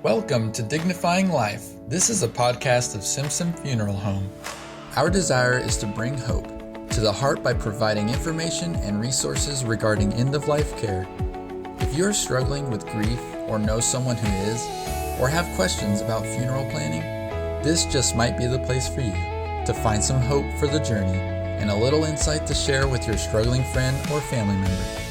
Welcome to Dignifying Life. This is a podcast of Simpson Funeral Home. Our desire is to bring hope to the heart by providing information and resources regarding end-of-life care. If you're struggling with grief or know someone who is, or have questions about funeral planning, this just might be the place for you to find some hope for the journey and a little insight to share with your struggling friend or family member.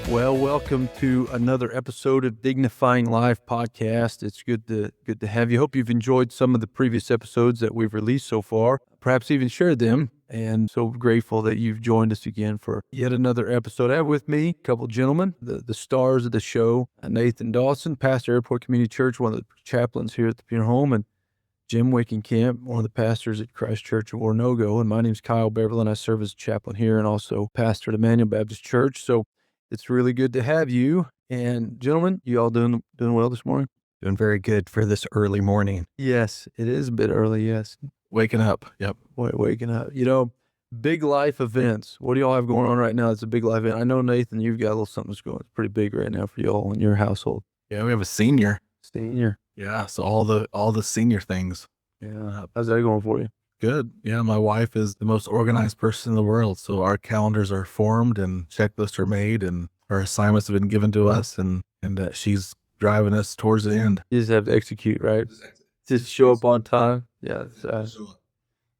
Well, welcome to another episode of Dignifying Life podcast. It's good to have you. Hope you've enjoyed some of the previous episodes that we've released so far, perhaps even shared them. And so grateful that you've joined us again for yet another episode. I have with me a couple gentlemen, the stars of the show, Nathan Dawson, pastor Airport Community Church, one of the chaplains here at the funeral home, and Jim Wickenkamp, one of the pastors at Christ Church of Oronogo. And my name's Kyle Beverly, and I serve as a chaplain here and also pastor at Emmanuel Baptist Church. So it's really good to have you. And gentlemen, you all doing well this morning? Doing very good for this early morning. Yes, it is a bit early, yes. Waking up, yep. Waking up. You know, big life events. What do y'all have going on right now? It's a big life event. I know, Nathan, you've got a little something that's going. It's pretty big right now for y'all in your household. Yeah, we have a senior. Senior. Yeah, so all the senior things. Yeah. How's that going for you? Good. Yeah, my wife is the most organized person in the world. So our calendars are formed and checklists are made and our assignments have been given to us and she's driving us towards the end. You just have to execute, right? Just show up on time. Yeah. So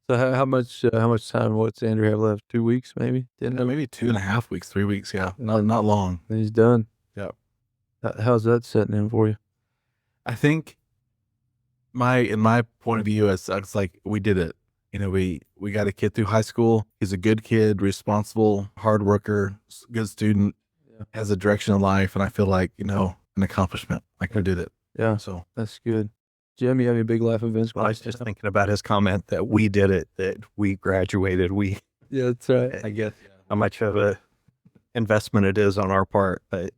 how much time? What's Andrew have left? 2 weeks, maybe? Maybe 2.5 weeks, 3 weeks. Yeah, not long. And he's done. Yeah. How's that setting in for you? I think in my point of view, it's like we did it. You know, we got a kid through high school. He's a good kid, responsible, hard worker, good student, has a direction in life. And I feel like, an accomplishment. Like I did it. Yeah. So that's good. Jim, you have any big life events? Well, I was just thinking about his comment that we did it, that we graduated. Yeah, that's right. I guess how much of a investment it is on our part, but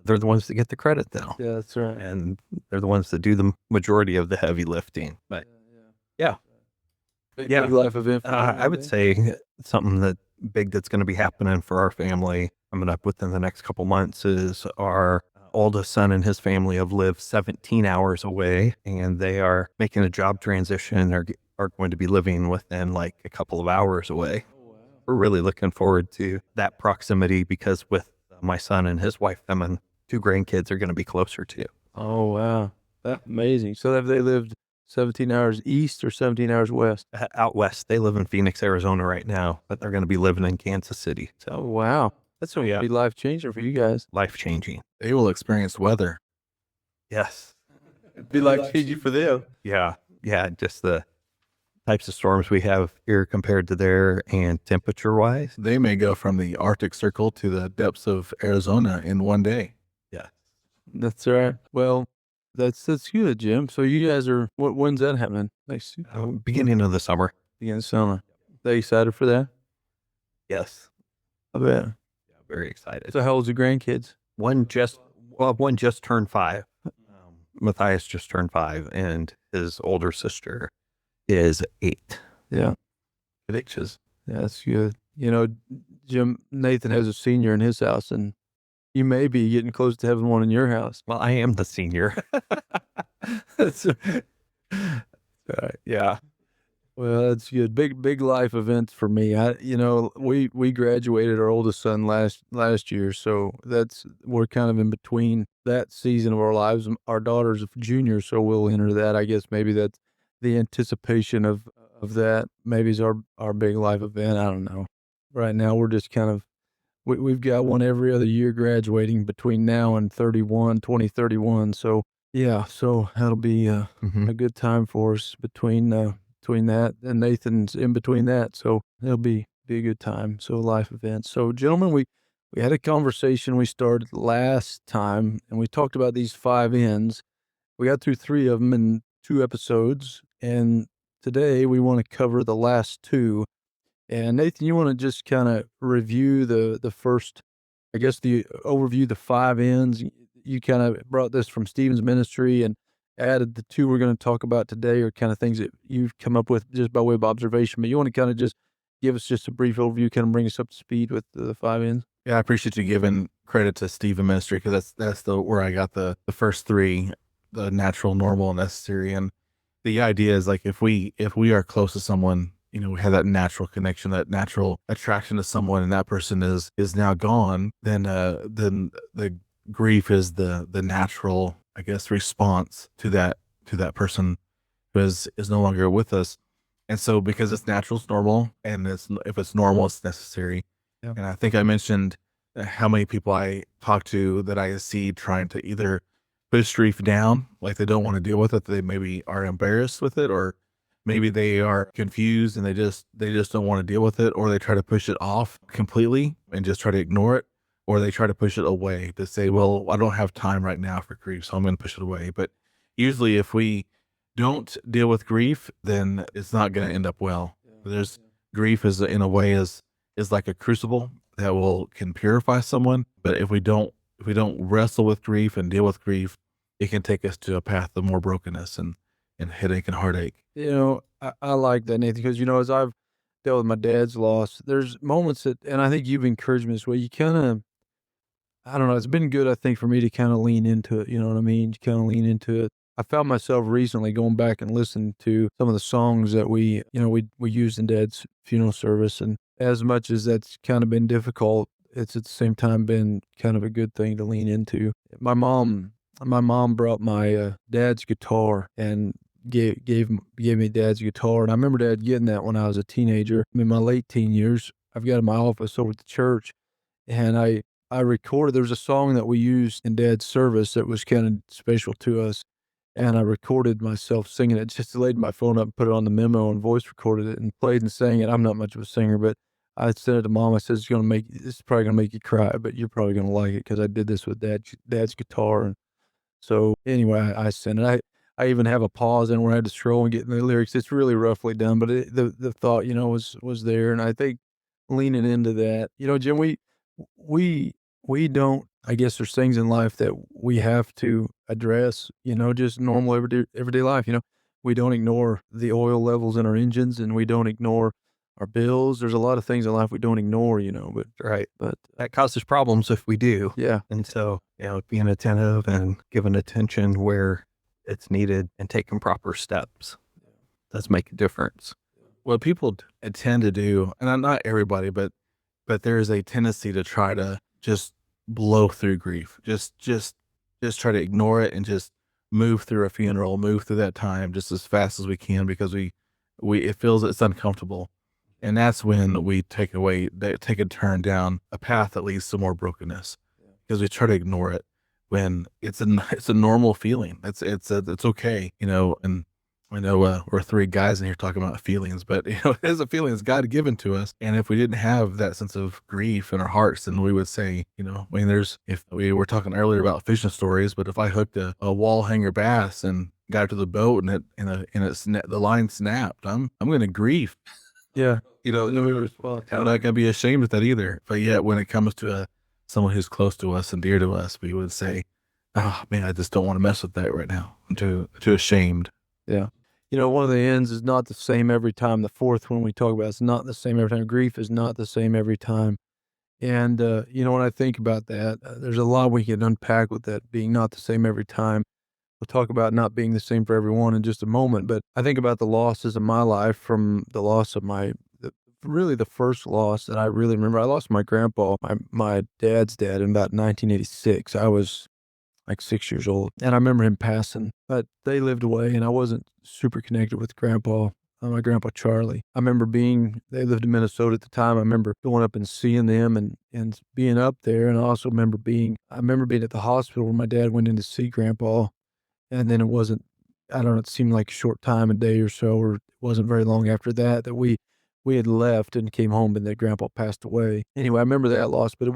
they're the ones that get the credit though. Yeah, that's right. And they're the ones that do the majority of the heavy lifting. But yeah. Big life event. I would say something that's going to be happening for our family coming up within the next couple months is our oldest son and his family have lived 17 hours away, and they are making a job transition and are going to be living within like a couple of hours away. Oh, wow. We're really looking forward to that proximity because with my son and his wife, them and 2 grandkids are going to be closer to. Oh, wow. That's amazing. So have they lived 17 hours east or 17 hours west? Out west. They live in Phoenix, Arizona right now, but they're going to be living in Kansas City. So, oh, wow. That's going to be life-changing for you guys. Life-changing. They will experience weather. Yes. It'd be life-changing for them. Yeah. Yeah. Just the types of storms we have here compared to there and temperature-wise. They may go from the Arctic Circle to the depths of Arizona in one day. Yeah. That's right. Well, that's good, Jim. So you guys are, when's that happening? Next beginning of the summer. Beginning of summer. They excited for that? Yes. I bet. Yeah, very excited. So how old's your grandkids? One just turned 5. Matthias just turned 5, and his older sister is 8. Yeah. Good ages. Yeah, that's good. Nathan has a senior in his house, and you may be getting close to having one in your house. Well, I am the senior. That's right. Yeah. Well, that's good. Big life events for me. We graduated our oldest son last year, so we're kind of in between that season of our lives. Our daughter's a junior, so we'll enter that. I guess maybe that's the anticipation of that. Maybe is our big life event. I don't know. Right now, we're just kind of we've got one every other year graduating between now and 2031. So yeah, so that'll be a good time for us between that, and Nathan's in between that, so it'll be a good time. So life events. So gentlemen, we had a conversation we started last time, and we talked about these 5 N's. We got through 3 of them in 2 episodes, and today we want to cover the last 2. And Nathan, you want to just kind of review the first, I guess the overview, the 5 N's. You kind of brought this from Stephen's ministry and added the 2 we're going to talk about today are kind of things that you've come up with just by way of observation. But you want to kind of just give us just a brief overview, kind of bring us up to speed with the 5 N's? Yeah, I appreciate you giving credit to Stephen Ministry because that's where I got the first 3. the natural, normal, and necessary. And the idea is like if we are close to someone, we have that natural connection, that natural attraction to someone, and that person is now gone, then the grief is the natural, I guess, response to that person who is no longer with us. And so because it's natural, it's normal, and if it's normal, it's necessary. Yeah. And I think I mentioned how many people I talk to that I see trying to either push grief down, like they don't want to deal with it, they maybe are embarrassed with it, or maybe they are confused and they just don't want to deal with it, or they try to push it off completely and just try to ignore it, or they try to push it away to say, well, I don't have time right now for grief, so I'm going to push it away. But usually if we don't deal with grief, then it's not going to end up well. There's grief is in a way is like a crucible that can purify someone. But if we don't wrestle with grief and deal with grief, it can take us to a path of more brokenness and headache and heartache. I like that, Nathan, because as I've dealt with my dad's loss, there's moments and I think you've encouraged me this way. You kind of, I don't know, it's been good, I think, for me to kind of lean into it. You know what I mean? To kind of lean into it. I found myself recently going back and listening to some of the songs that we used in Dad's funeral service. And as much as that's kind of been difficult, it's at the same time been kind of a good thing to lean into. My mom brought my dad's guitar and gave me Dad's guitar. And I remember Dad getting that when I was a teenager. In my late teen years, I've got it in my office over at the church. And I recorded, there was a song that we used in Dad's service that was kind of special to us. And I recorded myself singing it, just laid my phone up and put it on the memo and voice recorded it and played and sang it. I'm not much of a singer, but I sent it to Mom. I said, this is probably going to make you cry, but you're probably going to like it because I did this with Dad's guitar. And so anyway, I sent it. I even have a pause in where I had to scroll and get in the lyrics. It's really roughly done, but the thought, was there. And I think leaning into that, Jim, we we don't, I guess there's things in life that we have to address, just normal everyday life. We don't ignore the oil levels in our engines, and we don't ignore our bills. There's a lot of things in life we don't ignore, but Right. but That causes problems if we do. yeah. And so, being attentive and giving attention where it's needed and taking proper steps does make a difference. What people tend to do, and not everybody, but there is a tendency to try to just blow through grief, just try to ignore it and just move through a funeral, move through that time just as fast as we can because we it feels it's uncomfortable, and that's when we take a turn down a path that leads to more brokenness because we try to ignore it when it's a normal feeling. It's okay, and I know we're three guys in here talking about feelings, but it is a feeling that's God given to us. And if we didn't have that sense of grief in our hearts, then we would say, if we were talking earlier about fishing stories, but if I hooked a wall hanger bass and got to the boat and the line snapped, I'm going to grieve. Yeah. Well, I'm not going to be ashamed of that either. But yet when it comes to someone who's close to us and dear to us, we would say, oh man, I just don't want to mess with that right now. I'm too ashamed. Yeah. One of the ends is not the same every time. The fourth one we talk about is not the same every time. Grief is not the same every time. And, when I think about that, there's a lot we can unpack with that being not the same every time. We'll talk about not being the same for everyone in just a moment. But I think about the losses of my life from the loss of really the first loss that I really remember. I lost my grandpa, my dad's dad, in about 1986. I was like 6 years old. And I remember him passing, but they lived away and I wasn't super connected with my grandpa Charlie. I remember they lived in Minnesota at the time. I remember going up and seeing them and being up there. And I also remember being at the hospital where my dad went in to see grandpa. And then I don't know, it seemed like a short time, a day or so, or it wasn't very long after that we had left and came home and that grandpa passed away. Anyway, I remember that loss, but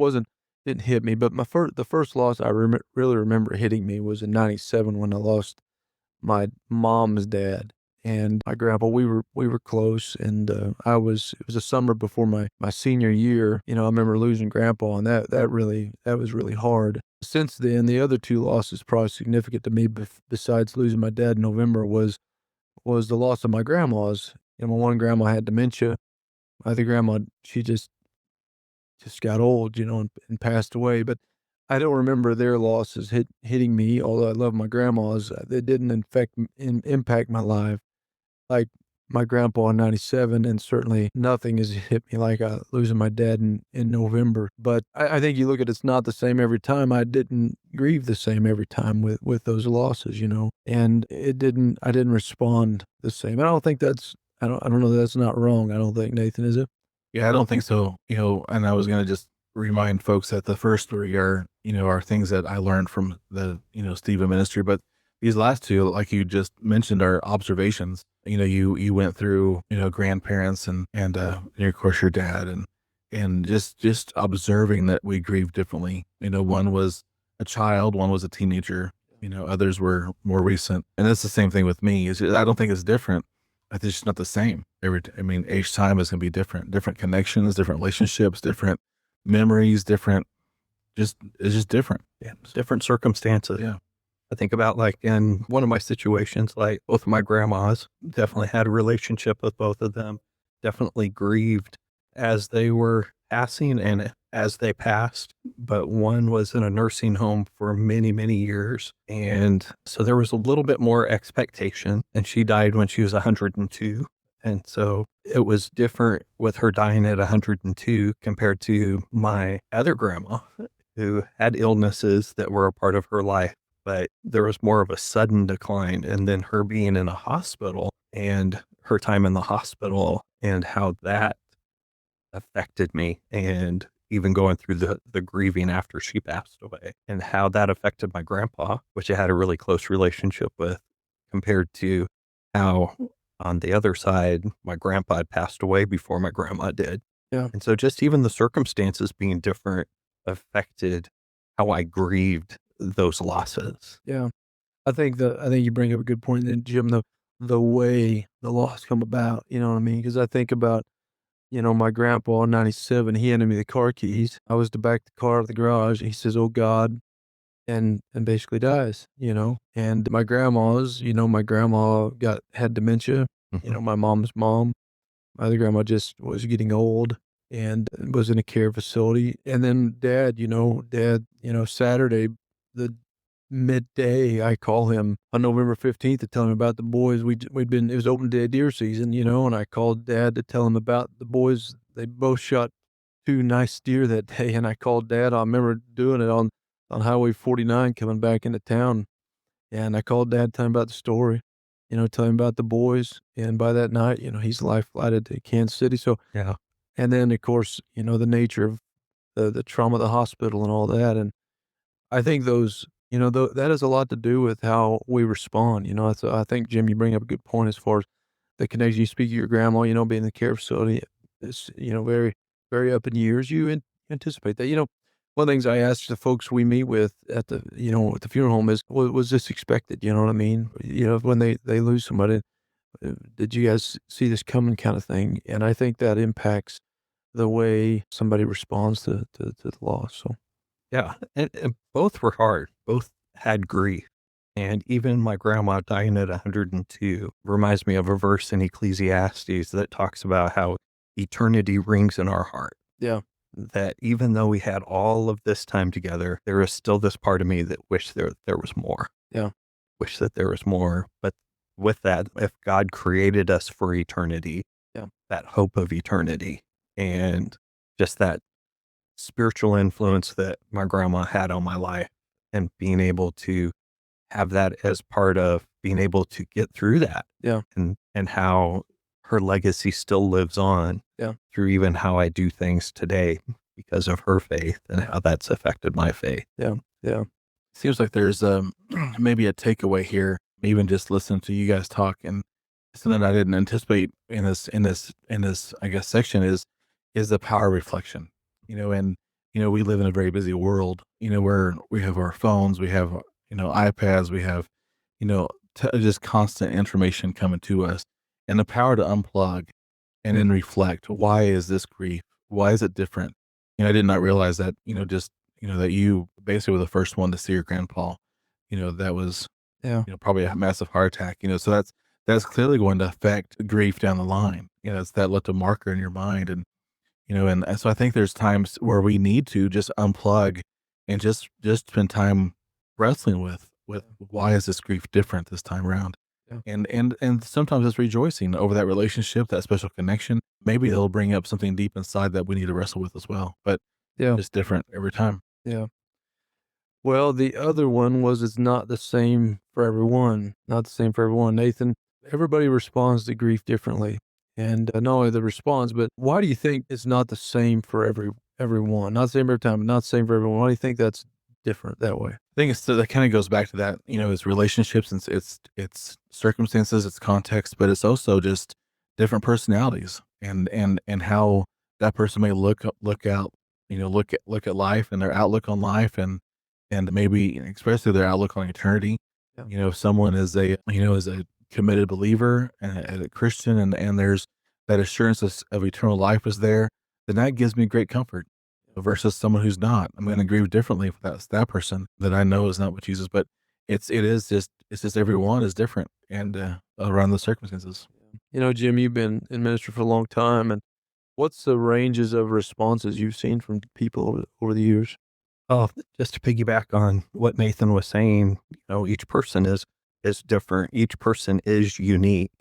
didn't hit me. But the first loss I really remember hitting me was in '97 when I lost my mom's dad and my grandpa. We were close, and it was a summer before my senior year. I remember losing grandpa, and that was really hard. Since then, the other two losses probably significant to me, besides losing my dad in November, was the loss of my grandmas. My one grandma had dementia. My other grandma, she just got old, and passed away. But I don't remember their losses hitting me, although I love my grandmas. They didn't impact my life like my grandpa in 97, and certainly nothing has hit me like losing my dad in November. But I think you look at it's not the same every time. I didn't grieve the same every time with those losses, and I didn't respond the same. I don't think I don't know that that's not wrong. I don't think, Nathan, is it? Yeah, I don't think so. And I was going to just remind folks that the first three are things that I learned from the, Stephen ministry. But these last two, like you just mentioned, are observations. You went through, grandparents and of course your dad and just observing that we grieve differently. One was a child, one was a teenager, others were more recent. And it's the same thing with me. I don't think it's different. It's just not the same. Each time is going to be different connections, different relationships, different memories, it's just different. Yeah, different circumstances. Yeah. I think about like in one of my situations, like both of my grandmas, definitely had a relationship with both of them, definitely grieved as they were passing and as they passed. But one was in a nursing home for many, many years. And so there was a little bit more expectation, and she died when she was 102. And so it was different with her dying at 102 compared to my other grandma who had illnesses that were a part of her life, but there was more of a sudden decline. And then her being in a hospital and her time in the hospital and how that affected me, and even going through the grieving after she passed away and how that affected my grandpa, which I had a really close relationship with, compared to how on the other side, my grandpa had passed away before my grandma did. Yeah. And so just even the circumstances being different affected how I grieved those losses. Yeah. I think you bring up a good point, and Jim, the way the loss come about, you know what I mean? Because I think about, my grandpa in 97, he handed me the car keys. I was to back the car out of the garage. He says, "Oh God," and basically dies, And my grandma's, my grandma had dementia, my mom's mom. My other grandma just was getting old and was in a care facility. And then dad, Saturday, the midday, I call him on November 15th to tell him about the boys. It was open day deer season, and I called dad to tell him about the boys. They both shot 2 nice deer that day. And I called dad. I remember doing it on Highway 49 coming back into town. And I called dad, telling him about the story, telling him about the boys. And by that night, he's life flighted to Kansas City. So, Yeah. and then of course, the nature of the trauma of the hospital and all that. And I think those, that has a lot to do with how we respond. I think, Jim, you bring up a good point as far as the connection. You speak of your grandma, being in the care facility. It's, very, very up in years. You anticipate that. One of the things I ask the folks we meet with at the, at the funeral home is, was this expected? You know what I mean? When they lose somebody, did you guys see this coming, kind of thing? And I think that impacts the way somebody responds to the loss. So. Yeah. And both were hard. Both had grief. And even my grandma dying at 102 reminds me of a verse in Ecclesiastes that talks about how eternity rings in our heart. Yeah. That even though we had all of this time together, there is still this part of me that wished there was more. Yeah. Wish that there was more. But with that, if God created us for eternity, yeah, that hope of eternity and just that spiritual influence that my grandma had on my life, and being able to have that as part of being able to get through that. Yeah. And how her legacy still lives on. Yeah. Through even how I do things today because of her faith and how that's affected my faith. Yeah. Yeah. Seems like there's maybe a takeaway here, even just listening to you guys talk, and something I didn't anticipate in this I guess section is the power of reflection. And we live in a very busy world, where we have our phones, we have iPads, we have just constant information coming to us, and the power to unplug and then reflect. Why is this grief? Why is it different? I did not realize that, that you basically were the first one to see your grandpa, that was, probably a massive heart attack, so that's clearly going to affect grief down the line. It's that left a marker in your mind. And, and so I think there's times where we need to just unplug and just spend time wrestling with why is this grief different this time around? Yeah. And sometimes it's rejoicing over that relationship, that special connection. Maybe it'll bring up something deep inside that we need to wrestle with as well, but Yeah. it's different every time. Yeah. Well, the other one was it's not the same for everyone. Not the same for everyone. Nathan, everybody responds to grief differently. And not only the response, but why do you think it's not the same for everyone? Not the same every time, but not the same for everyone. Why do you think that's different that way? I think that kind of goes back to that, it's relationships, and it's circumstances, it's context, but it's also just different personalities and how that person may look out, look at life and their outlook on life and maybe especially their outlook on eternity. Yeah. If someone is a committed believer and a Christian and there's that assurance of eternal life is there, then that gives me great comfort versus someone who's not. I'm going to grieve differently if that's that person that I know is not with Jesus. But it's just everyone is different and around the circumstances. Jim, you've been in ministry for a long time, and what's the ranges of responses you've seen from people over the years? Oh, just to piggyback on what Nathan was saying, each person is different. Each person is unique.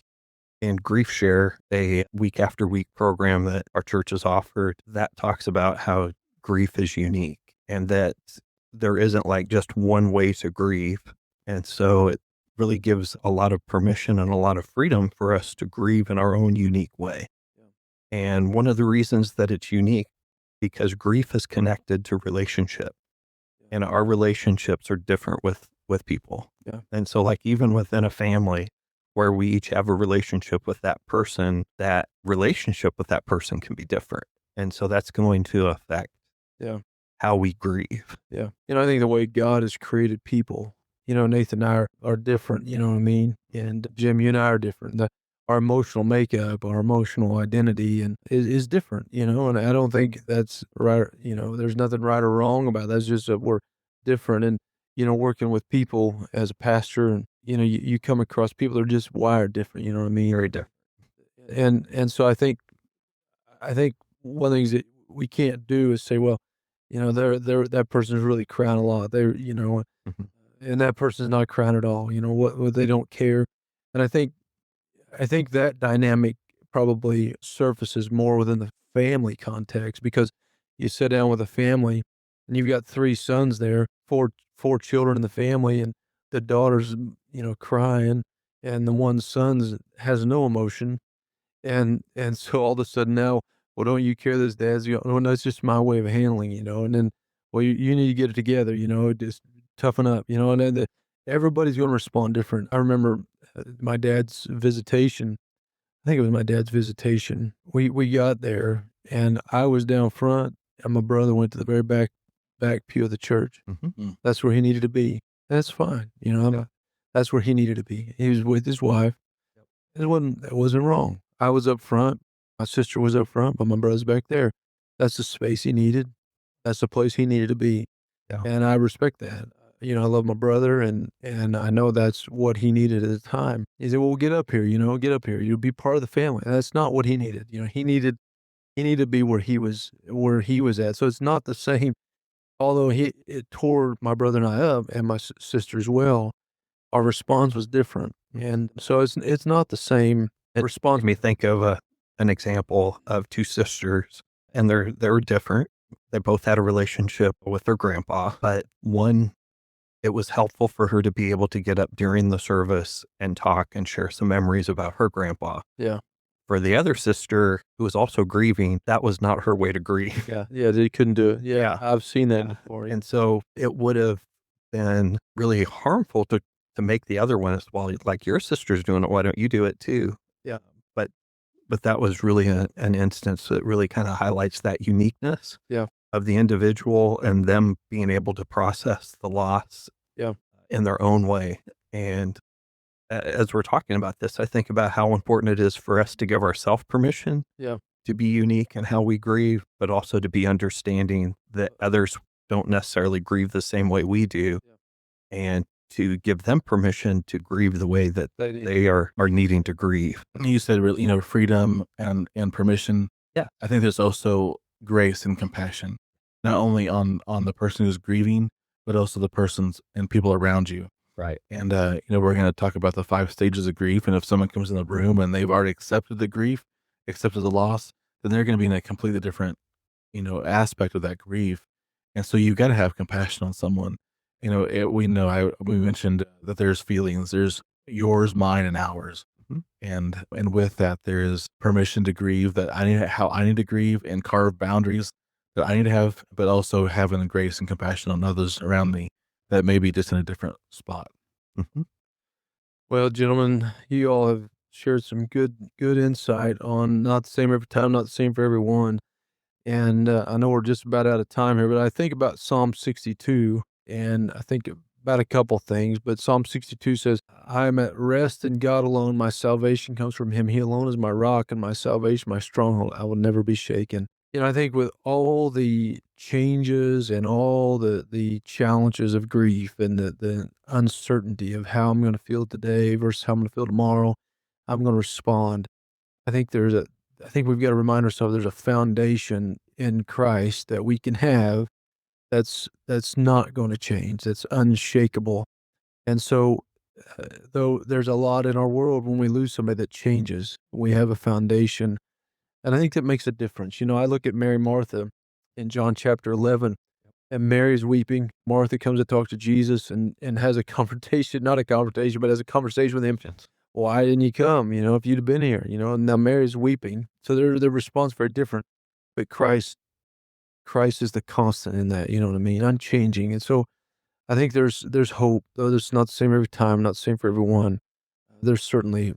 In Grief Share, a week after week program that our church has offered, that talks about how grief is unique and that there isn't like just one way to grieve. And so it really gives a lot of permission and a lot of freedom for us to grieve in our own unique way. And one of the reasons that it's unique, because grief is connected to relationship, and our relationships are different with people. Yeah. And so like even within a family where we each have a relationship with that relationship with that person can be different. And so that's going to affect how we grieve. Yeah. I think the way God has created people, Nathan and I are different, you know what I mean? And Jim, you and I are different. Our emotional makeup, our emotional identity is different, and I don't think that's right. There's nothing right or wrong about that. That's just that we're different. And, working with people as a pastor and, you come across people that are just wired different, you know what I mean? Very different. And so I think one of the things that we can't do is say, well, that person's really crying a lot. Mm-hmm. And that person's not crying at all. What they don't care. And I think that dynamic probably surfaces more within the family context because you sit down with a family and you've got 3 sons there, four children in the family, and the daughter's, crying, and the one son has no emotion. And so all of a sudden now, well, don't you care this, Dad's? Oh, no, it's just my way of handling, and then, well, you need to get it together, just toughen up, and then everybody's going to respond different. I remember my dad's visitation. I think it was my dad's visitation. We got there and I was down front and my brother went to the very back pew of the church. Mm-hmm. That's where he needed to be. That's fine. That's where he needed to be. He was with his wife. That wasn't wrong. I was up front. My sister was up front, but my brother's back there. That's the space he needed. That's the place he needed to be. Yeah. And I respect that. I love my brother and I know that's what he needed at the time. He said, well, get up here, get up here. You'll be part of the family. And that's not what he needed. He needed to be where he was at. So it's not the same. Although it tore my brother and I up and my sister as well, our response was different. And so it's not the same response. Makes me think of an example of 2 sisters, and they're different. They both had a relationship with their grandpa, but one, it was helpful for her to be able to get up during the service and talk and share some memories about her grandpa. Yeah. For the other sister, who was also grieving, that was not her way to grieve. Yeah, they couldn't do it. Yeah. I've seen that before. And so it would have been really harmful to make the other one as well. Like, your sister's doing it, why don't you do it too? Yeah. But that was really an instance that really kind of highlights that uniqueness of the individual and them being able to process the loss in their own way. And as we're talking about this, I think about how important it is for us to give ourselves permission to be unique in how we grieve, but also to be understanding that others don't necessarily grieve the same way we do, and to give them permission to grieve the way that they are needing to grieve. You said, really, freedom and permission. Yeah. I think there's also grace and compassion. not only on the person who's grieving, but also the persons and people around you. Right. And, we're going to talk about the 5 stages of grief. And if someone comes in the room and they've already accepted the grief, accepted the loss, then they're going to be in a completely different, aspect of that grief. And so you've got to have compassion on someone. We mentioned that there's feelings, there's yours, mine, and ours. Mhm. And with that, there is permission to grieve, that how I need to grieve, and carve boundaries that I need to have, but also having grace and compassion on others around me that may be just in a different spot. Mhm. Well, gentlemen, you all have shared some good insight on not the same every time, not the same for everyone. And I know we're just about out of time here, but I think about Psalm 62, and I think about a couple things. But Psalm 62 says, I am at rest in God alone. My salvation comes from him. He alone is my rock and my salvation, my stronghold. I will never be shaken. I think with all the changes and all the challenges of grief and the uncertainty of how I'm going to feel today versus how I'm going to feel tomorrow, I'm going to respond. I think I think we've got to remind ourselves there's a foundation in Christ that we can have that's not going to change, that's unshakable. And so, though there's a lot in our world when we lose somebody that changes, we have a foundation, and I think that makes a difference. I look at Mary Martha in John chapter 11, and Mary's weeping. Martha comes to talk to Jesus and has a confrontation, not a confrontation, but has a conversation with him. Why didn't you come? If you'd have been here, and now Mary's weeping. So their response very different, but Christ is the constant in that, you know what I mean? Unchanging. And so I think there's hope, though it's not the same every time, not the same for everyone. There's certainly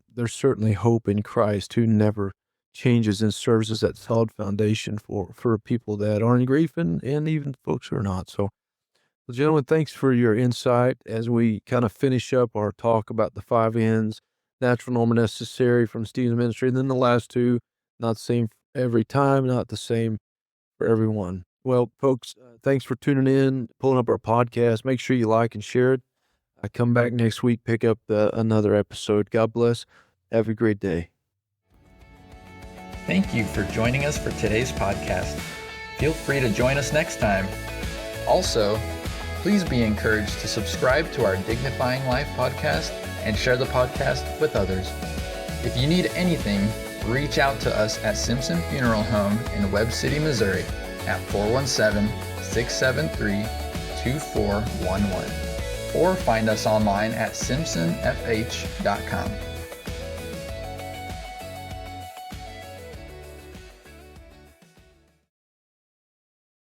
hope in Christ, who never changes and serves as that solid foundation for people that are in grief and even folks who are not. So, well, gentlemen, thanks for your insight as we kind of finish up our talk about the 5 N's, natural, normal, necessary from Stephen's ministry. And then the last 2, not the same every time, not the same for everyone. Well, folks, thanks for tuning in, pulling up our podcast. Make sure you like and share it. I come back next week, pick up another episode. God bless. Have a great day. Thank you for joining us for today's podcast. Feel free to join us next time. Also, please be encouraged to subscribe to our Dignifying Life podcast and share the podcast with others. If you need anything, reach out to us at Simpson Funeral Home in Webb City, Missouri at 417-673-2411 or find us online at simpsonfh.com.